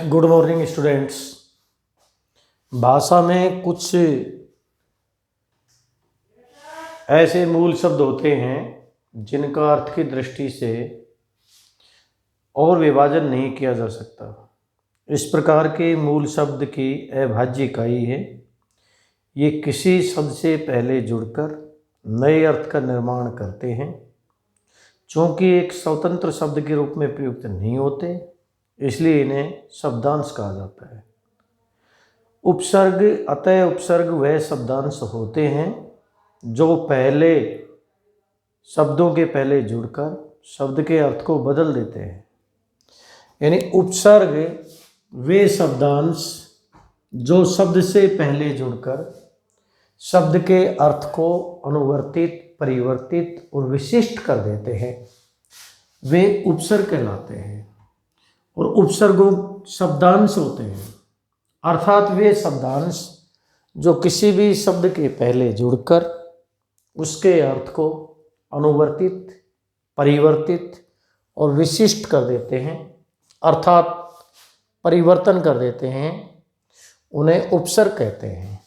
Good morning students. भाषा में कुछ ऐसे मूल शब्द होते हैं जिनका अर्थ की दृष्टि से और विभाजन नहीं किया जा सकता। इस प्रकार के मूल शब्द की अभाज्य इकाई है। ये किसी शब्द से पहले जुड़कर नए अर्थ का निर्माण करते हैं। चूँकि एक स्वतंत्र शब्द के रूप में प्रयुक्त नहीं होते, इसलिए इन्हें शब्दांश कहा जाता है। उपसर्ग, अतः उपसर्ग वह शब्दांश होते हैं जो पहले शब्दों के पहले जुड़कर शब्द के अर्थ को बदल देते हैं। यानी उपसर्ग वे शब्दांश जो शब्द से पहले जुड़कर शब्द के अर्थ को अनुवर्तित, परिवर्तित और विशिष्ट कर देते हैं, वे उपसर्ग कहलाते हैं। और उपसर्गों शब्दांश होते हैं, अर्थात वे शब्दांश जो किसी भी शब्द के पहले जुड़कर उसके अर्थ को अनुवर्तित, परिवर्तित और विशिष्ट कर देते हैं, अर्थात परिवर्तन कर देते हैं, उन्हें उपसर्ग कहते हैं।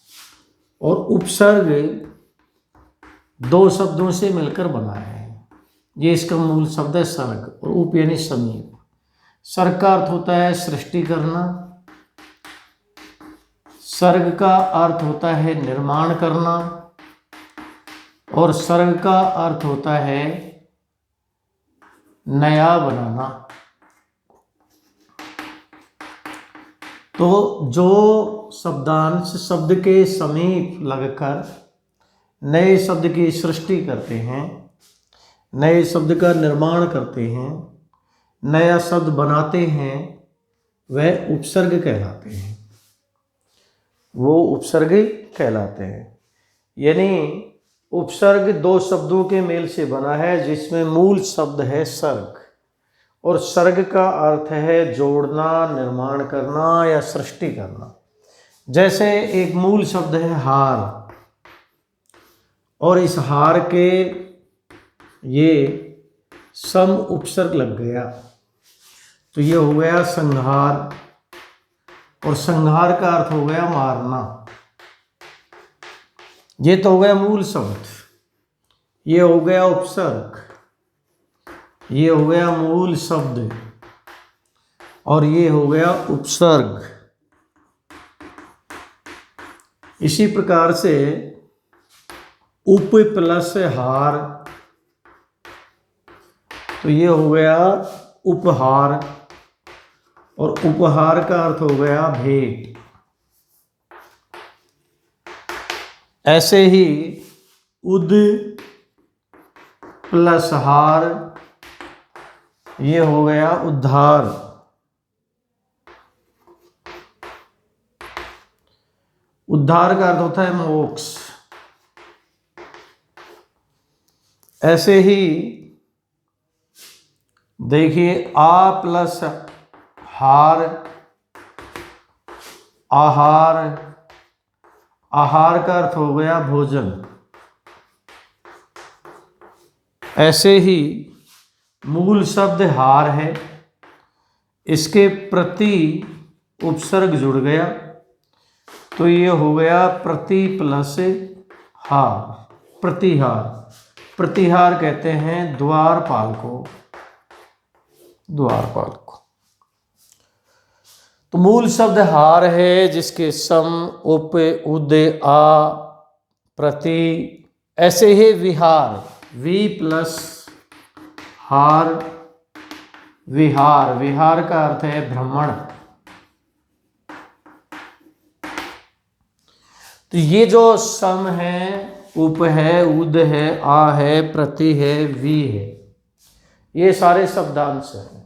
और उपसर्ग दो शब्दों से मिलकर बना है। ये इसका मूल शब्द है सर्ग, और उप यानी समीप। सर्ग का अर्थ होता है सृष्टि करना, सर्ग का अर्थ होता है निर्माण करना, और सर्ग का अर्थ होता है नया बनाना। तो जो शब्दांश शब्द के समीप लगकर नए शब्द की सृष्टि करते हैं, नए शब्द का निर्माण करते हैं, नया शब्द बनाते हैं, वह उपसर्ग कहलाते हैं। वो उपसर्ग कहलाते हैं। यानी उपसर्ग दो शब्दों के मेल से बना है जिसमें मूल शब्द है सर्ग, और सर्ग का अर्थ है जोड़ना, निर्माण करना या सृष्टि करना। जैसे एक मूल शब्द है हार, और इस हार के ये सम उपसर्ग लग गया तो ये हो गया संहार, और संहार का अर्थ हो गया मारना। ये तो हो गया मूल शब्द, ये हो गया उपसर्ग, ये हो गया मूल शब्द, और ये हो गया उपसर्ग। इसी प्रकार से उप प्लस हार, तो ये हो गया उपहार, और उपहार का अर्थ हो गया भेंट। ऐसे ही उद प्लस हार, ये हो गया उद्धार। उद्धार का अर्थ होता है मोक्ष। ऐसे ही देखिए आ प्लस हार, आहार, आहार का अर्थ हो गया भोजन। ऐसे ही मूल शब्द हार है, इसके प्रति उपसर्ग जुड़ गया तो ये हो गया प्रति प्लस हार, प्रतिहार। प्रतिहार कहते हैं द्वारपाल को, द्वारपाल को। तो मूल शब्द हार है जिसके सम उप, उद, आ, प्रति। ऐसे ही विहार, वी प्लस हार, विहार। विहार का अर्थ है भ्रमण। तो ये जो सम है, उप है, उद है, आ है, प्रति है, वी है, ये सारे शब्दांश हैं,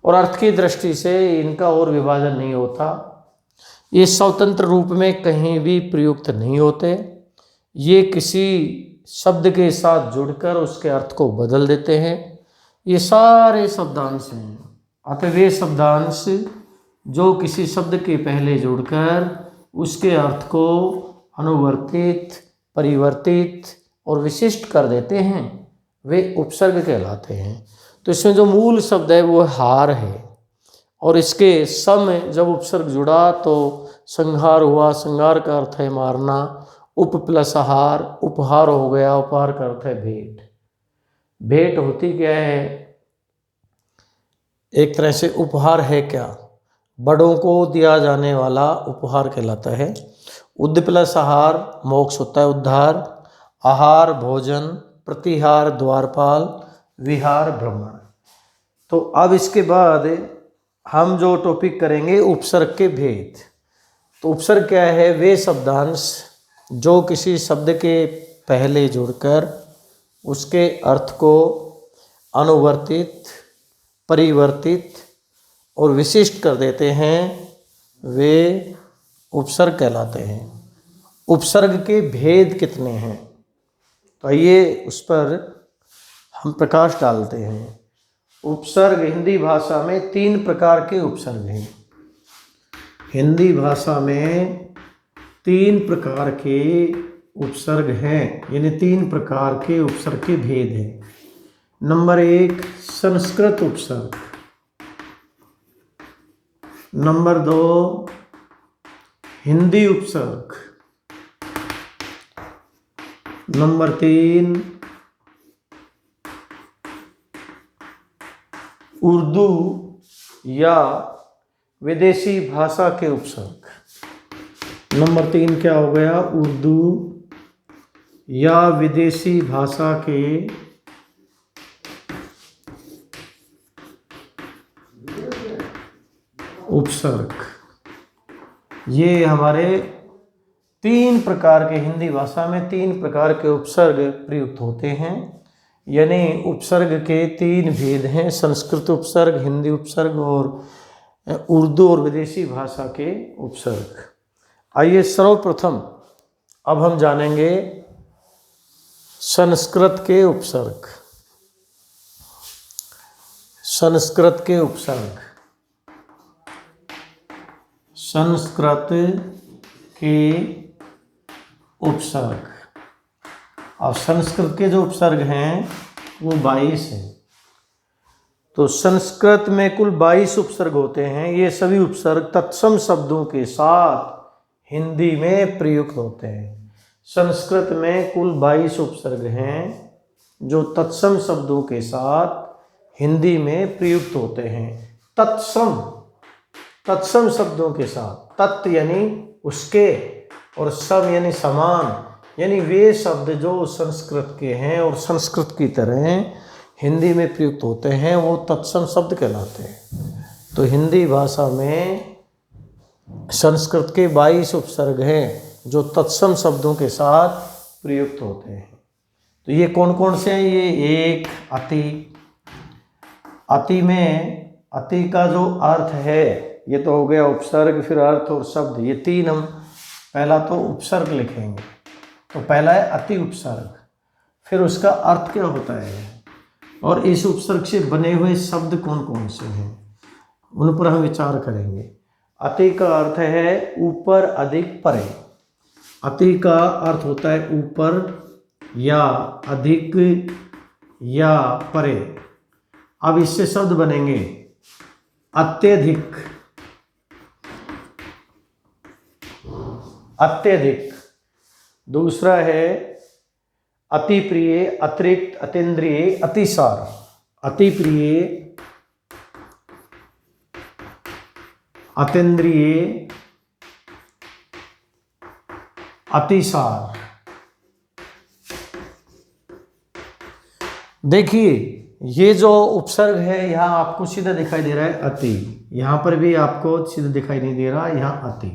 और अर्थ की दृष्टि से इनका और विभाजन नहीं होता। ये स्वतंत्र रूप में कहीं भी प्रयुक्त नहीं होते। ये किसी शब्द के साथ जुड़कर उसके अर्थ को बदल देते हैं। ये सारे शब्दांश हैं। अतः वे शब्दांश जो किसी शब्द के पहले जुड़कर उसके अर्थ को अनुवर्तित, परिवर्तित और विशिष्ट कर देते हैं, वे उपसर्ग कहलाते हैं। तो इसमें जो मूल शब्द है वो हार है, और इसके सम में जब उपसर्ग जुड़ा तो संहार हुआ। संहार का अर्थ है मारना। उप प्लस आहार, उपहार हो गया। उपहार का अर्थ है भेंट। भेंट होती क्या है? एक तरह से उपहार है क्या? बड़ों को दिया जाने वाला उपहार कहलाता है। उद प्लस आहार मोक्ष होता है, उद्धार। आहार भोजन, प्रतिहार द्वारपाल, विहार भ्रमण। तो अब इसके बाद हम जो टॉपिक करेंगे उपसर्ग के भेद। तो उपसर्ग क्या है? वे शब्दांश जो किसी शब्द के पहले जुड़कर उसके अर्थ को अनुवर्तित, परिवर्तित और विशिष्ट कर देते हैं, वे उपसर्ग कहलाते हैं। उपसर्ग के भेद कितने हैं? तो आइए उस पर हम प्रकाश डालते हैं। उपसर्ग हिंदी भाषा में 3 प्रकार के उपसर्ग हैं। हिंदी भाषा में 3 प्रकार के उपसर्ग हैं, यानी 3 प्रकार के उपसर्ग के भेद हैं। नंबर 1 संस्कृत उपसर्ग। नंबर 2 हिंदी उपसर्ग। नंबर 3 उर्दू या विदेशी भाषा के उपसर्ग। नंबर 3 क्या हो गया? उर्दू या विदेशी भाषा के उपसर्ग। ये हमारे 3 प्रकार के, हिंदी भाषा में 3 प्रकार के उपसर्ग प्रयुक्त होते हैं। यानी उपसर्ग के 3 भेद हैं: संस्कृत उपसर्ग, हिंदी उपसर्ग और उर्दू और विदेशी भाषा के उपसर्ग। आइए सर्वप्रथम अब हम जानेंगे संस्कृत के उपसर्ग। संस्कृत के उपसर्ग। संस्कृत के उपसर्ग। और संस्कृत के जो उपसर्ग हैं वो 22 हैं। तो संस्कृत में कुल 22 उपसर्ग होते हैं। ये सभी उपसर्ग तत्सम शब्दों के साथ हिंदी में प्रयुक्त होते हैं। संस्कृत में कुल 22 उपसर्ग हैं जो तत्सम शब्दों के साथ हिंदी में प्रयुक्त होते हैं। तत्सम, तत्सम शब्दों के साथ। तत् यानी उसके और सम यानी समान, यानी वे शब्द जो संस्कृत के हैं और संस्कृत की तरह हिंदी में प्रयुक्त होते हैं वो तत्सम शब्द कहलाते हैं। तो हिंदी भाषा में संस्कृत के 22 उपसर्ग हैं जो तत्सम शब्दों के साथ प्रयुक्त होते हैं। तो ये कौन कौन से हैं? ये एक अति। अति में अति का जो अर्थ है, ये तो हो गया उपसर्ग, फिर अर्थ और शब्द, ये 3 हम पहला तो उपसर्ग लिखेंगे। तो पहला है अति उपसर्ग, फिर उसका अर्थ क्या होता है और इस उपसर्ग से बने हुए शब्द कौन कौन से हैं, उन पर हम विचार करेंगे। अति का अर्थ है ऊपर, अधिक, परे। अति का अर्थ होता है ऊपर या अधिक या परे। अब इससे शब्द बनेंगे अत्यधिक, अत्यधिक। दूसरा है अति प्रिय, अतिरिक्त, अतीन्द्रिय, अतिसार। अति प्रिय, अतीन्द्रिय, अतिसार। देखिए ये जो उपसर्ग है यहाँ आपको सीधा दिखाई दे रहा है अति, यहाँ पर भी आपको सीधा दिखाई नहीं दे रहा, यहाँ अति।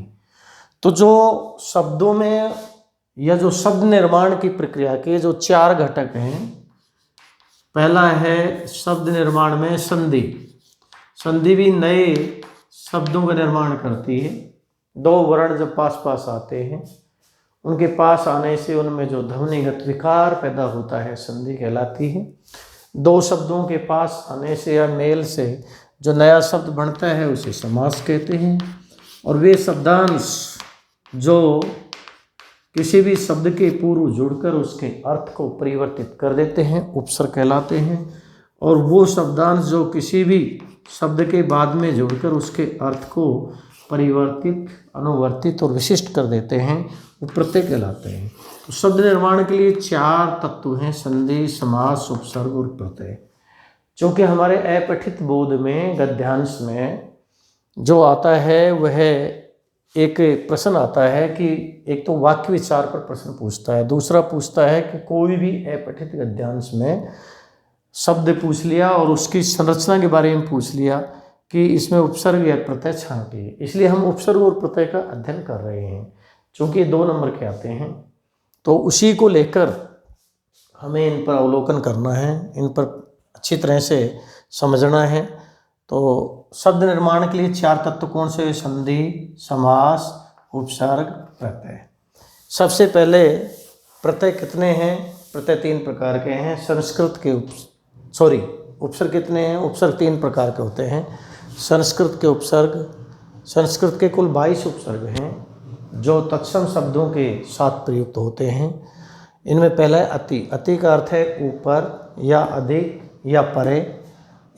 तो जो शब्दों में या जो शब्द निर्माण की प्रक्रिया के जो 4 घटक हैं, पहला है शब्द निर्माण में संधि। संधि भी नए शब्दों का निर्माण करती है। 2 वर्ण जब पास पास आते हैं, उनके पास आने से उनमें जो ध्वनिगत विकार पैदा होता है संधि कहलाती है। 2 शब्दों के पास आने से या मेल से जो नया शब्द बनता है उसे समास कहते हैं। और वे शब्दांश जो किसी भी शब्द के पूर्व जुड़कर उसके अर्थ को परिवर्तित कर देते हैं उपसर्ग कहलाते हैं। और वो शब्दांश जो किसी भी शब्द के बाद में जोड़कर उसके अर्थ को परिवर्तित, अनुवर्तित और विशिष्ट कर देते हैं, वो प्रत्यय कहलाते हैं। तो शब्द निर्माण के लिए 4 तत्व हैं: संधि, समास, उपसर्ग और प्रत्यय। क्योंकि हमारे अपठित बोध में, गद्यांश में जो आता है वह एक प्रश्न आता है कि एक तो वाक्य विचार पर प्रश्न पूछता है, दूसरा पूछता है कि कोई भी अपठित गद्यांश में शब्द पूछ लिया और उसकी संरचना के बारे में पूछ लिया कि इसमें उपसर्ग या प्रत्यय छांटिए। इसलिए हम उपसर्ग और प्रत्यय का अध्ययन कर रहे हैं, क्योंकि 2 नंबर के आते हैं। तो उसी को लेकर हमें इन पर अवलोकन करना है, इन पर अच्छी तरह से समझना है। तो शब्द निर्माण के लिए 4 तत्व कौन से? संधि, समास, उपसर्ग, प्रत्यय। सबसे पहले प्रत्यय कितने हैं? प्रत्यय 3 प्रकार के हैं। संस्कृत के उपसर्ग कितने हैं? उपसर्ग 3 प्रकार के होते हैं। संस्कृत के उपसर्ग, संस्कृत के कुल 22 उपसर्ग हैं जो तत्सम शब्दों के साथ प्रयुक्त होते हैं। इनमें पहला है अति। अति का अर्थ है ऊपर या अधिक या परे।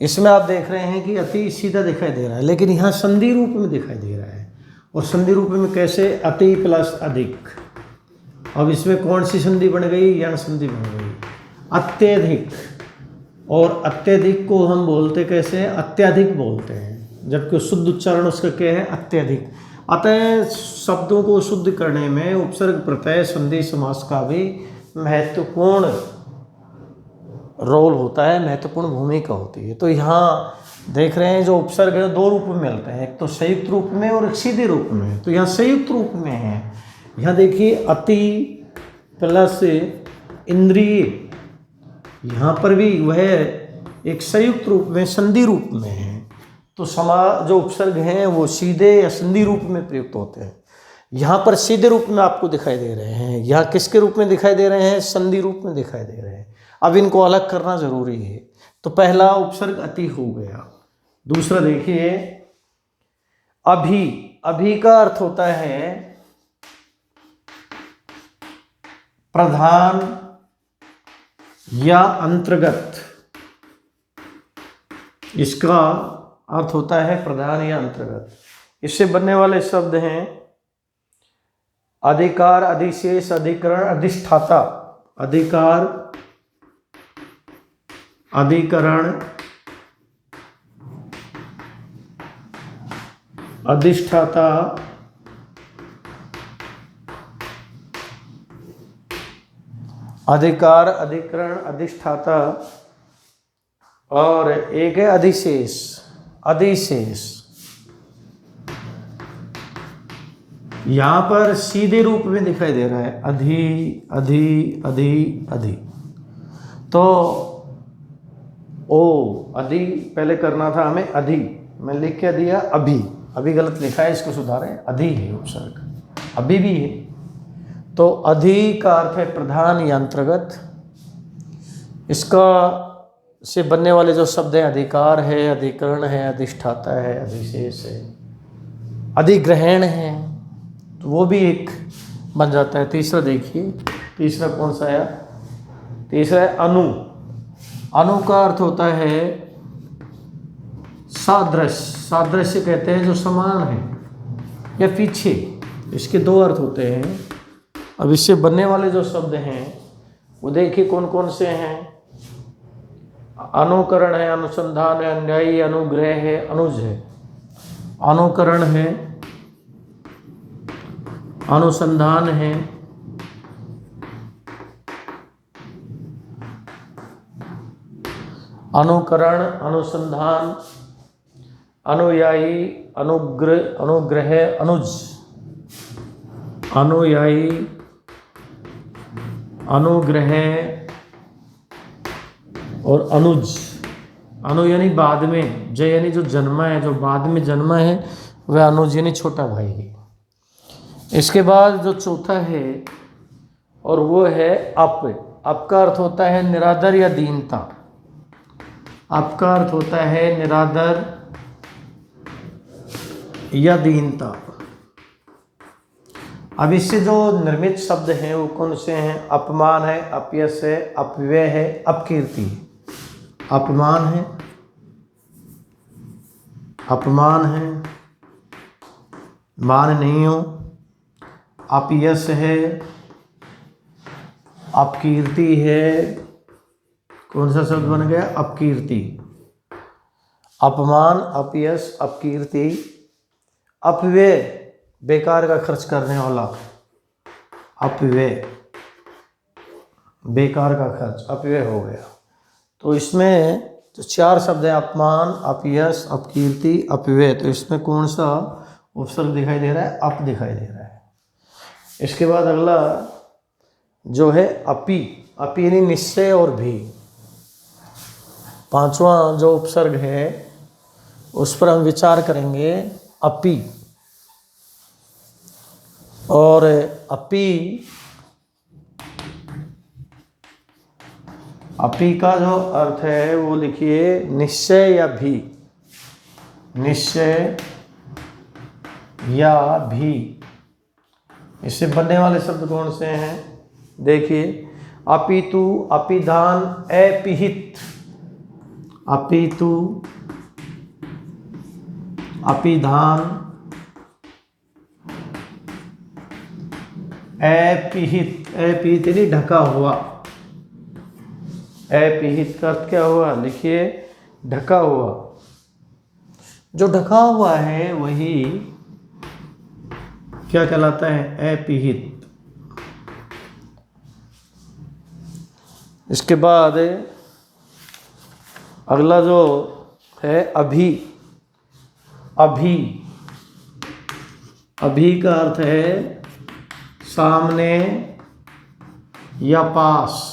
इसमें आप देख रहे हैं कि अति सीधा दिखाई दे रहा है, लेकिन यहाँ संधि रूप में दिखाई दे रहा है। और संधि रूप में कैसे? अति प्लस अधिक। अब इसमें कौन सी संधि बन गई? यण संधि बन गई, अत्यधिक। और अत्यधिक को हम बोलते कैसे? अत्यधिक बोलते हैं, जबकि शुद्ध उच्चारण उसका क्या है? अत्यधिक। अतः शब्दों को शुद्ध करने में उपसर्ग, प्रत्यय, संधि, समास का भी महत्वपूर्ण रोल होता है, महत्वपूर्ण भूमिका होती है। तो यहाँ देख रहे हैं जो उपसर्ग है 2 रूप में मिलते हैं, एक तो संयुक्त रूप में और एक सीधे रूप में। तो यहाँ संयुक्त रूप में है। यहाँ देखिए अति प्लस इंद्रिय, यहाँ पर भी वह एक संयुक्त रूप में, संधि रूप में है। तो जो उपसर्ग हैं वो सीधे या संधि रूप में प्रयुक्त होते हैं। यहाँ पर सीधे रूप में आपको दिखाई दे रहे हैं, यहाँ किसके रूप में दिखाई दे रहे हैं? संधि रूप में दिखाई दे रहे हैं। अब इनको अलग करना जरूरी है। तो पहला उपसर्ग अति हो गया। दूसरा देखिए अभी। अभी का अर्थ होता है प्रधान या अंतर्गत। इसका अर्थ होता है प्रधान या अंतर्गत। इससे बनने वाले शब्द हैं अधिकार, अधिशेष, अधिकरण, अधिष्ठाता। अधिकार, अधिकरण, अधिष्ठाता, अधिकार, अधिकरण, अधिष्ठाता, और एक है अधिशेष। अधिशेष यहां पर सीधे रूप में दिखाई दे रहा है, अधि अधि अधि अधि। तो अधि पहले करना था हमें, अधि मैं लिख के दिया अभी। अभी गलत लिखा है, इसको सुधारें। अधि है उपसर्ग, अभी भी है। तो अधि का अर्थ है प्रधान या अंतर्गत। इसका से बनने वाले जो शब्द हैं अधिकार है, अधिकरण है, अधिष्ठाता है, अधिशेष है, अधिग्रहण है, तो वो भी एक बन जाता है। तीसरा देखिए, तीसरा कौन सा आया? तीसरा है अनु। अनु का अर्थ होता है सादृश्य। सादृश्य कहते हैं जो समान है या पीछे। इसके 2 अर्थ होते हैं। अब इससे बनने वाले जो शब्द हैं वो देखिए कौन कौन से हैं। अनुकरण है, अनुसंधान है, अन्यायी, अनुग्रह है, अनुज है। अनुकरण है, अनुसंधान है, अनुकरण, अनुसंधान, अनुयायी, अनुग्रह, अनुज। अनुयायी, अनुग्रह और अनुज। अनु यानी बाद में, जय यानी जो जन्मा है, जो बाद में जन्मा है वह अनुज यानी छोटा भाई है। इसके बाद जो चौथा है और वो है अप। अप का अर्थ होता है निरादर या दीनता। अप का अर्थ होता है निरादर या दीनता। अब इससे जो निर्मित शब्द हैं वो कौन से हैं? अपमान है, अपयश है, अपव्यय है, अपकीर्ति है। अपमान है, अपमान है, मान नहीं हो, अपयश है, अपकीर्ति है। कौन सा शब्द बन गया? अपकीर्ति। अपमान, अपयश, अपकीर्ति, अपव्यय, बेकार का खर्च करने वाला, अपव्यय, बेकार का खर्च, अपव्यय हो गया। तो इसमें तो 4 शब्द हैं, अपमान, अपयश, अपकीर्ति, अपव्यय। तो इसमें कौन सा उपसर्ग दिखाई दे रहा है? अप दिखाई दे रहा है। इसके बाद अगला जो है अपि, अपि यानी निश्चय और भी। 5वां जो उपसर्ग है उस पर हम विचार करेंगे, अपि। और अपि, अपि का जो अर्थ है वो लिखिए निश्चय या भी, निश्चय या भी। इससे बनने वाले शब्द कौन से हैं? देखिए, अपितु, अपिधान, अपिहित, अपितु, अपिधान, अपिहित, अपिहित यानी ढका हुआ। अपिहित का अर्थ क्या हुआ? लिखिए ढका हुआ। जो ढका हुआ है वही क्या कहलाता है? अपिहित। इसके बाद अगला जो है अभी, अभी, अभी का अर्थ है सामने या पास।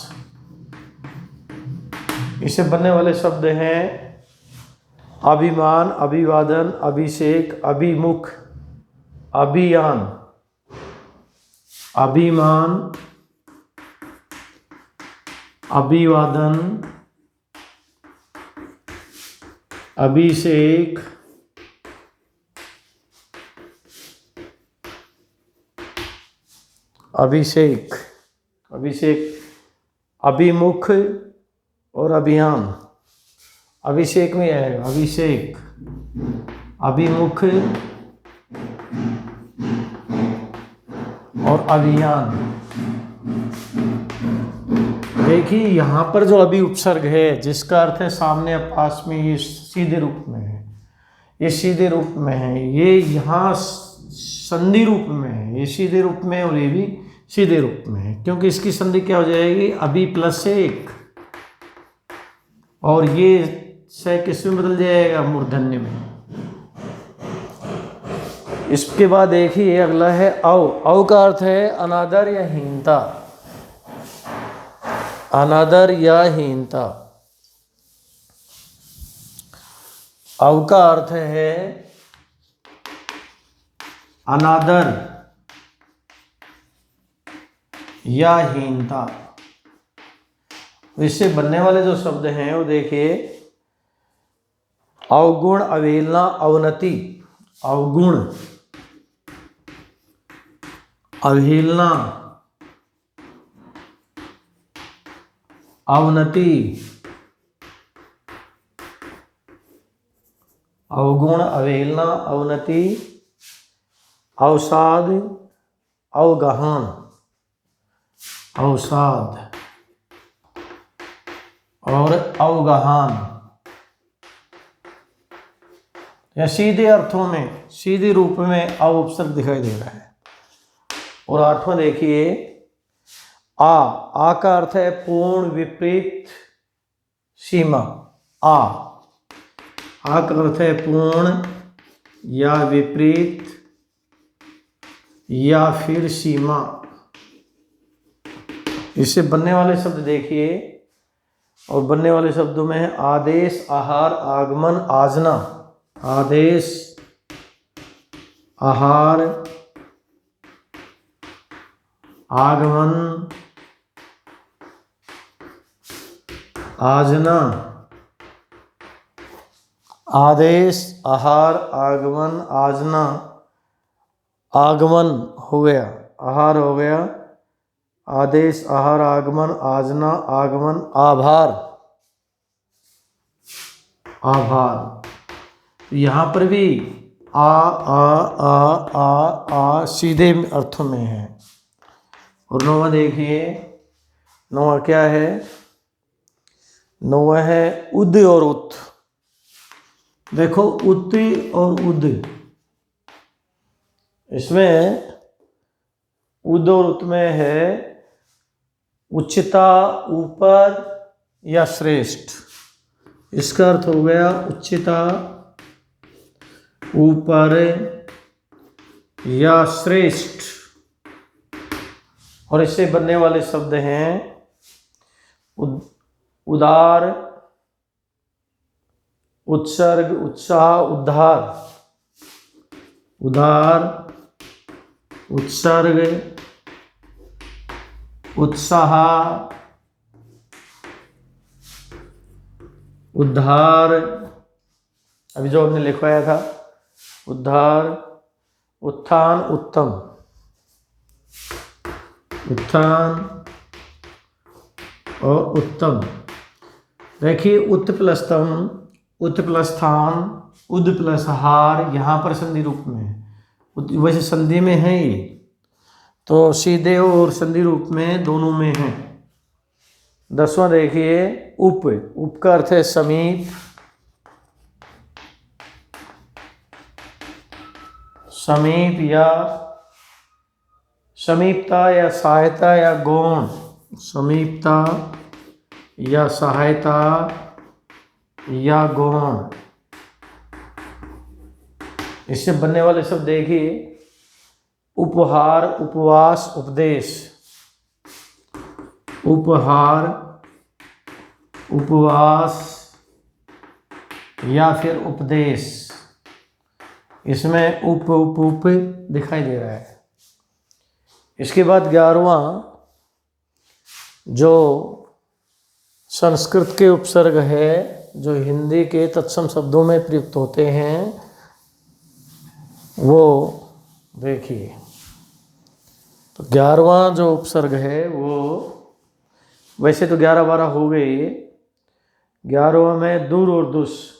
इससे बनने वाले शब्द हैं अभिमान, अभिवादन, अभिषेक, अभिमुख, अभियान, अभिमान, अभिवादन, अभिषेक, अभिषेक, अभिषेक, अभिमुख और अभियान। अभिषेक में आएगा, अभिषेक, अभिमुख और अभियान। देखिए यहाँ पर जो अभी उपसर्ग है जिसका अर्थ है सामने या पास में, ये सीधे रूप में है, ये सीधे रूप में है। ये यहाँ संधि रूप में है, ये सीधे रूप में और ये भी सीधे रूप में है, क्योंकि इसकी संधि क्या हो जाएगी? अभी प्लस एक, और ये से किस में बदल जाएगा? मूर्धन्य में। इसके बाद देखिए अगला है औ। औ का अर्थ है अनादर या हीनता, अनादर या हीनता। औ का अर्थ है अनादर या हीनता। इससे बनने वाले जो शब्द हैं वो देखिए, अवगुण, अवहेलना, अवनति। अवगुण, अवहेलना, अवनति, अवगुण, अवहेलना, अवनति, अवसाद, अवगहन, अवसाद और अवगहन। या सीधे अर्थों में, सीधे रूप में अव उपसर्ग दिखाई दे रहा है। और 8वां देखिए आ का अर्थ है पूर्ण, विपरीत, सीमा। आ का अर्थ है पूर्ण या विपरीत या फिर सीमा। इससे बनने वाले शब्द देखिए, और बनने वाले शब्दों में है आदेश, आहार, आगमन, आजना। आदेश, आहार, आगमन, आजना। आदेश, आहार, आगमन, आजना। आगमन हो गया, आहार हो गया, आदेश, आहार, आगमन, आजना, आगमन, आभार, आभार। यहाँ पर भी आ सीधे अर्थों में है। और नौवां देखिए, नौवां क्या है? नौवां है उद और उत। देखो उत और उद, इसमें उद और उत में है उच्चता, ऊपर या श्रेष्ठ। इसका अर्थ हो गया उच्चता, ऊपर या श्रेष्ठ। और इससे बनने वाले शब्द हैं उदार, उत्सर्ग, उत्साह, उद्धार। उदार, उत्सर्ग, उत्साह, उद्धार। अभी जो हमने लिखवाया था, उद्धार, उत्थान, उत्तम। उत्थान और उत्तम। देखिए उत प्लस तम, उत प्लस स्थान, उद प्लस हार, यहाँ पर संधि रूप में है। वैसे संधि में है ये, तो सीधे और संधि रूप में दोनों में है। 10वां देखिए उप। उप का अर्थ है समीप, समीप या समीपता या सहायता या गौण। समीपता या सहायता या गौण। इससे बनने वाले शब्द देखिए उपहार, उपवास, उपदेश। उपहार, उपवास या फिर उपदेश। इसमें उप उप उप दिखाई दे रहा है। इसके बाद 11वां जो संस्कृत के उपसर्ग है, जो हिंदी के तत्सम शब्दों में प्रयुक्त होते हैं, वो देखिए। तो 11वां जो उपसर्ग है वो, वैसे तो 11-12 हो गए। 11वां में दूर और दुस।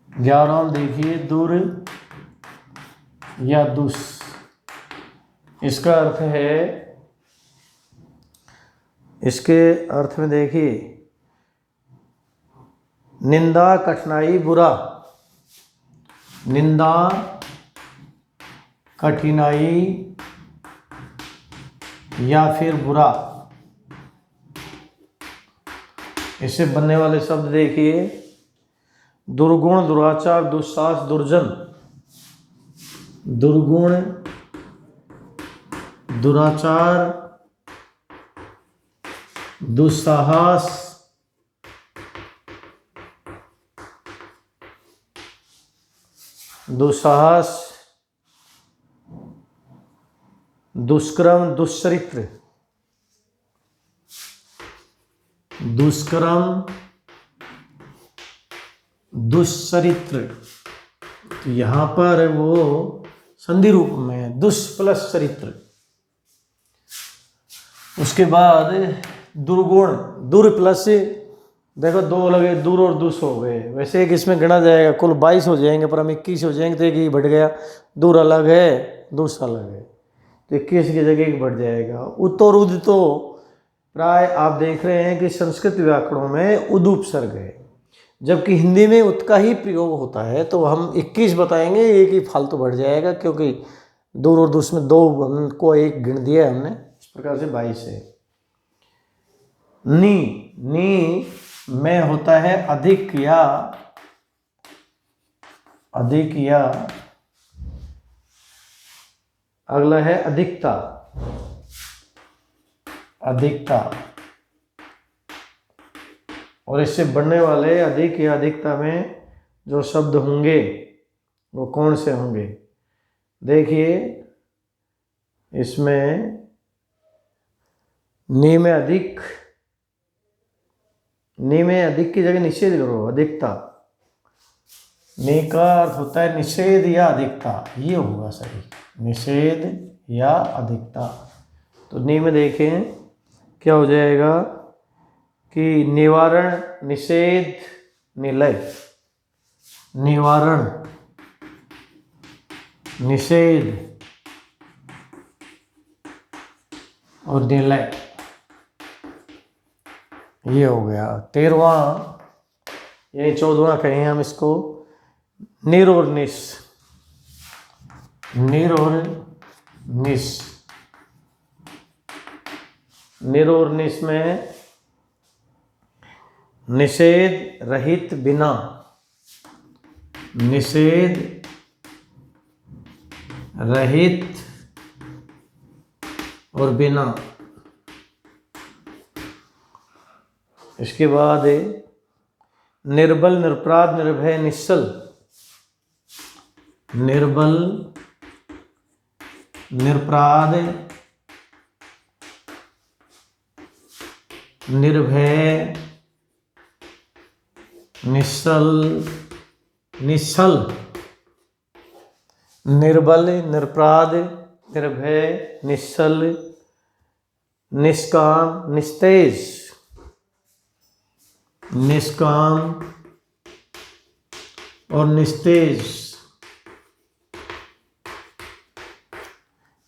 11वां देखिए दूर या दुस। इसका अर्थ है, इसके अर्थ में देखिए निंदा, कठिनाई, बुरा। निंदा, कठिनाई या फिर बुरा। इससे बनने वाले शब्द देखिए दुर्गुण, दुराचार, दुस्साहस, दुर्जन। दुर्गुण, दुराचार, दुस्साहस, दुस्साहस, दुष्कर्म, दुश्चरित्र। दुष्कर्म, दुश्चरित्र। तो यहाँ पर वो संधि रूप में है, दुष् प्लस चरित्र। उसके बाद दुर्गुण, दुर प्लस, देखो दो लगे, दूर और दुस हो गए। वैसे एक इसमें गिना जाएगा, कुल 22 हो जाएंगे, पर हम 21 हो जाएंगे तो एक ही बढ़ गया। दूर अलग है, दुस अलग है, तो 21 की जगह एक बढ़ जाएगा। उत और उद तो प्राय आप देख रहे हैं कि संस्कृत व्याकरणों में उद उपसर्ग है, जबकि हिंदी में उत का ही प्रयोग होता है। तो हम 21 बताएंगे, एक ही फालतू बढ़ जाएगा, क्योंकि दूर और दुस में दो को एक गिन दिया हमने। इस प्रकार से 22 है। नी, नी में होता है अधिक या अधिक, या अगला है अधिकता। अधिकता। और इससे बढ़ने वाले अधिक या अधिकता में जो शब्द होंगे वो कौन से होंगे? देखिए इसमें नी में अधिक, नी में अधिक की जगह निषेध करो, अधिकता। नी का अर्थ होता है निषेध या अधिकता, ये होगा सही, निषेध या अधिकता। तो नी में देखें क्या हो जाएगा कि निवारण, निषेध, निलय। निवारण, निषेध और निलय। ये हो गया 13वां, यही 14वां कहें हम इसको, निर और निस। निर और निस, निर और निस में निषेध रहित बिना, निषेध रहित और बिना। इसके बाद निर्बल, निरपराध, निर्भय, निश्चल। निर्बल, निरपराध, निर्भय, निश्चल, निश्चल। निर्बल, निरपराध, निर्भय, निश्चल, निष्काम, निस्तेज। निष्काम और निस्तेज।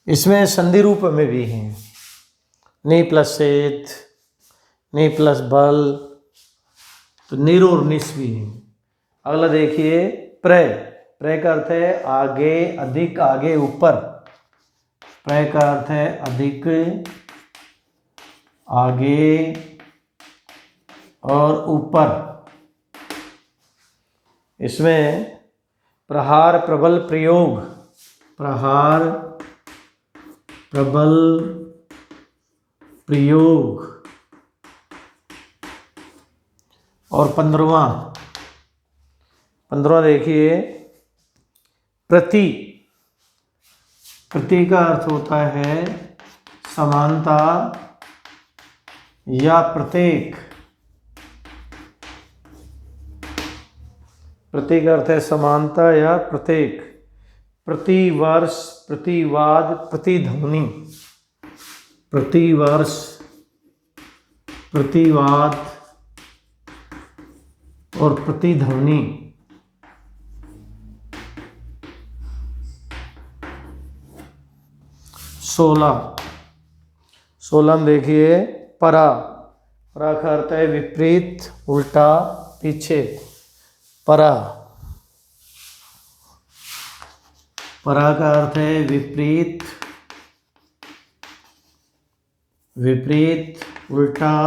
इसमें संधि रूप में भी हैं, नि प्लस सेत, नि प्लस बल, तो निर और निस भी हैं। अगला देखिए प्रय। प्रय का अर्थ है आगे, अधिक, आगे, ऊपर। प्रय का अर्थ है अधिक, आगे और ऊपर। इसमें प्रहार, प्रबल, प्रयोग। प्रहार, प्रबल, प्रयोग। और 15वां देखिए प्रति। प्रति का अर्थ होता है समानता या प्रत्येक। प्रति का अर्थ है समानता या प्रत्येक। प्रतिवर्ष, प्रतिवाद, प्रतिध्वनि। प्रतिवर्ष, प्रतिवाद और प्रतिध्वनि। 16 में देखिए परा। परा का अर्थ है विपरीत, उल्टा, पीछे। परा, परा का अर्थ है विपरीत, विपरीत, उल्टा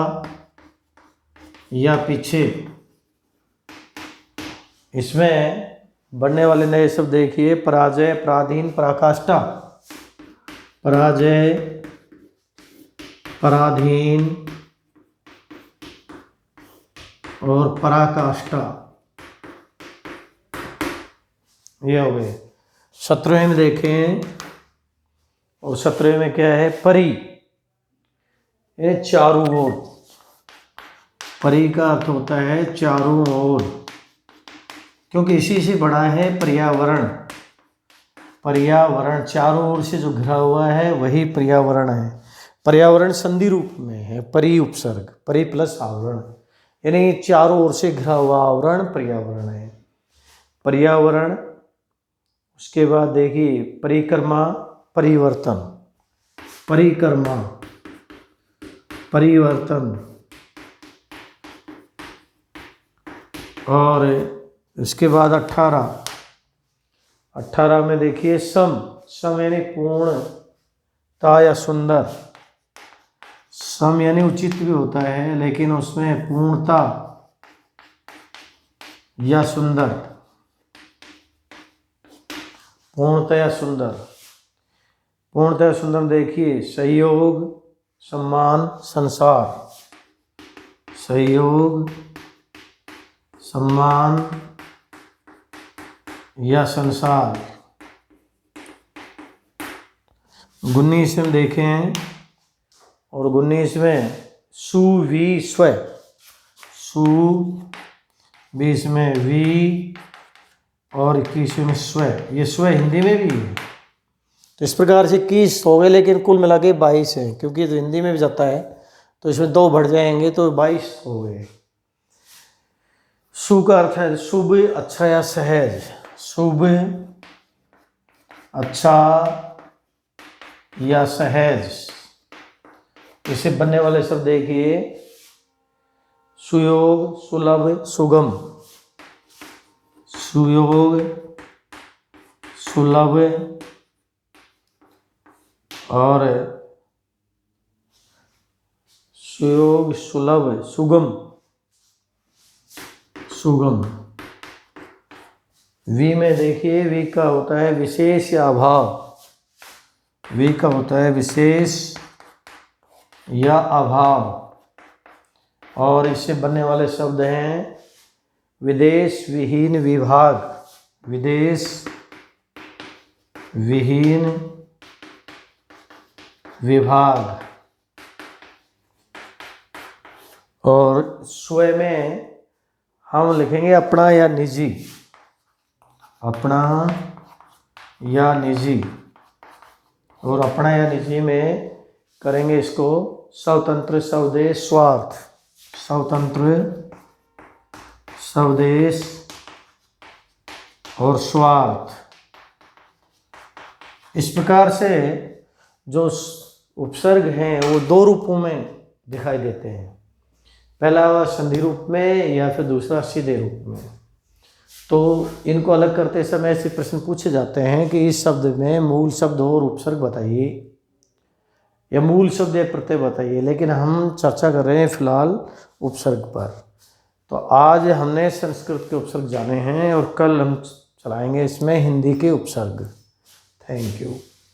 या पीछे। इसमें बनने वाले नए शब्द देखिए पराजय, पराधीन, पराकाष्ठा। पराजय, पराधीन और पराकाष्ठा, ये हो गए। 17वें में देखें, और 17वें में क्या है परि, ये चारों ओर। परि का अर्थ होता है चारों ओर, क्योंकि इसी से बड़ा है पर्यावरण। पर्यावरण चारों ओर से जो घिरा हुआ है वही पर्यावरण है। पर्यावरण संधि रूप में है, परि उपसर्ग, परि प्लस आवरण, यानी चारों ओर से घिरा हुआ आवरण पर्यावरण है। पर्यावरण। उसके बाद देखिए परिक्रमा, परिवर्तन। परिक्रमा, परिवर्तन। और इसके बाद 18 में देखिए सम। सम यानी पूर्णता या सुंदर। सम यानी उचित भी होता है, लेकिन उसमें पूर्णता या सुंदर। पूर्णता या सुंदर। पूर्णता या सुंदर देखिए सहयोग, सम्मान, संसार। सहयोग, सम्मान या संसार। 19 में देखें, और 19 में सुवी स्व। सु 20 में वी और 21 में स्व। ये स्व हिंदी में भी है, तो इस प्रकार से 21 हो गए, लेकिन कुल मिला के 22 है, क्योंकि तो हिंदी में भी जाता है तो इसमें 2 बढ़ जाएंगे तो 22 हो गए। सु का अर्थ है शुभ, अच्छा या सहज। शुभ, अच्छा या सहज। इसे बनने वाले शब्द देखिए, सुयोग, सुलभ, सुगम। सुयोग, सुलभ और सुयोग, सुलभ, सुगम। सुगम। वी में देखिए, वी का होता है विशेष या अभाव। वी का होता है विशेष या अभाव। और इससे बनने वाले शब्द हैं विदेश विहीन विभाग। विदेश विहीन विभाग। और स्व में हम लिखेंगे अपना या निजी। अपना या निजी। और अपना या निजी में करेंगे इसको स्वतंत्र, स्वदेश, स्वार्थ। स्वतंत्र, स्वदेश और स्वार्थ। इस प्रकार से जो उपसर्ग हैं वो दो रूपों में दिखाई देते हैं, पहला संधि रूप में या फिर दूसरा सीधे रूप में। तो इनको अलग करते समय ऐसे प्रश्न पूछे जाते हैं कि इस शब्द में मूल शब्द और उपसर्ग बताइए, या मूल शब्द या प्रत्यय बताइए। लेकिन हम चर्चा कर रहे हैं फिलहाल उपसर्ग पर। तो आज हमने संस्कृत के उपसर्ग जाने हैं और कल हम चलाएंगे इसमें हिंदी के उपसर्ग। Thank you.